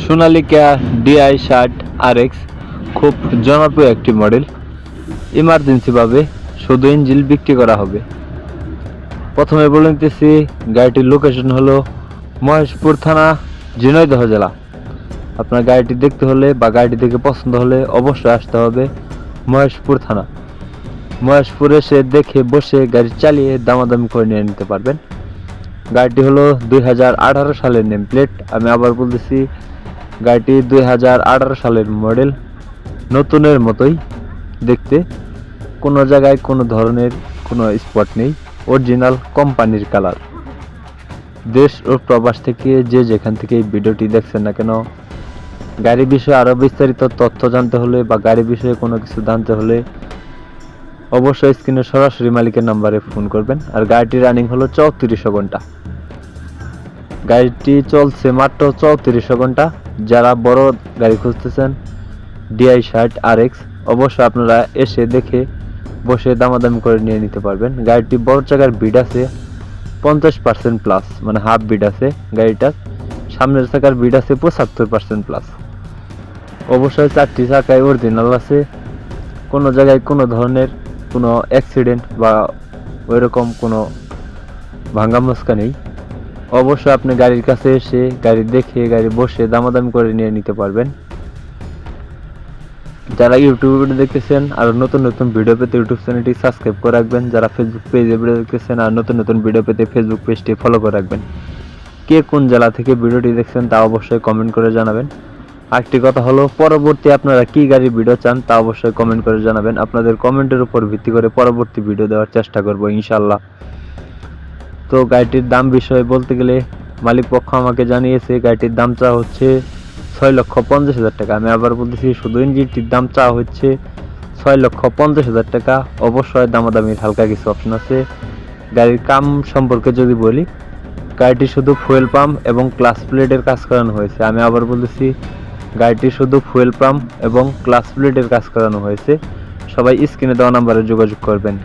Sonalika DI60RX খুব জনপ্রিয় একটি মডেল। ইমার্জেন্সিভাবে শুধু ইঞ্জিন বিক্রি করা হবে। প্রথমে বলে নিতেছি, গাড়িটির লোকেশন হলো মহেশপুর থানা, ঝিনাইদহ জেলা। আপনার গাড়িটি দেখতে হলে বা গাড়িটি দেখে পছন্দ হলে অবশ্যই আসতে হবে মহেশপুর থানা। মহেশপুরে এসে দেখে বসে গাড়ি চালিয়ে দামাদামি করে নিয়ে নিতে পারবেন। গাড়িটি হলো 2018 সালের নেম প্লেট। আমি আবার বলতেছি, গাড়িটি 2018 সালের মডেল, নতুনের মতোই দেখতে। কোনো জায়গায় কোনো ধরনের কোনো স্পট নেই, অরিজিনাল কোম্পানির কালার। দেশ ও প্রবাস থেকে যে যেখান থেকে এই ভিডিওটি দেখছেন না কেন, গাড়ি বিষয়ে আরও বিস্তারিত তথ্য জানতে হলে বা গাড়ি বিষয়ে কোনো কিছু জানতে হলে অবশ্যই স্ক্রিনে সরাসরি মালিকের নাম্বারে ফোন করবেন। আর গাড়িটি রানিং হলো 3400 ঘন্টা। গাড়িটি চলছে মাত্র 3400 ঘন্টা। যারা বড় গাড়ি খুঁজতেছেন DI60RX, অবশ্যই আপনারা এসে দেখে বসে দামাদামি করে নিয়ে নিতে পারবেন। গাড়িটি বড় চাকার বিড আছে 50% প্লাস, মানে হাফ বিড আছে গাড়িটার। সামনের চাকার বিড আছে 75% প্লাস। অবশ্যই 4টি চাকায় অরিজিনাল আছে। কোনো জায়গায় কোনো ধরনের কোনো অ্যাক্সিডেন্ট বা ওইরকম কোনো ভাঙ্গা মস্কা নেই। অবশ্যই আপনি গাড়ির কাছে এসে গাড়ি দেখে গাড়ি বসে দামাদামি করে নিয়ে নিতে পারবেন। যারা ইউটিউবে ভিডিও দেখতেছেন আর নতুন নতুন ভিডিও পেতে ইউটিউব চ্যানেলটি সাবস্ক্রাইব করে রাখবেন। যারা ফেসবুক পেজে ভিডিও দেখতেছেন আর নতুন নতুন ভিডিও পেতে ফেসবুক পেজটি ফলো করে রাখবেন। কে কোন জেলা থেকে ভিডিওটি দেখছেন তা অবশ্যই কমেন্ট করে জানাবেন। আরেকটি কথা হলো, পরবর্তী আপনারা কি গাড়ির ভিডিও চান তা অবশ্যই কমেন্ট করে জানাবেন। আপনাদের কমেন্টের উপর ভিত্তি করে পরবর্তী ভিডিও দেওয়ার চেষ্টা করব ইনশাআল্লাহ। তো গাড়িটির দাম বিষয়ে বলতে গেলে, মালিক পক্ষ আমাকে জানিয়েছে গাড়িটির দাম চাওয়া হচ্ছে 6,50,000 টাকা। আমি আবার বলতেছি, শুধু ইঞ্জিনটির দাম চাওয়া হচ্ছে 6,50,000 টাকা। অবশ্যই দামাদামির হালকা কিছু অপশন আছে। গাড়ির কাম সম্পর্কে যদি বলি, গাড়িটি শুধু ফুয়েল পাম্প এবং ক্লাচ প্লেটের কাজ করানো হয়েছে। আমি আবার বলতেছি, গাড়িটি শুধু ফুয়েল পাম্প এবং ক্লাচ প্লেটের কাজ করানো হয়েছে। সবাই স্ক্রিনে দেওয়া নাম্বারে যোগাযোগ করবেন।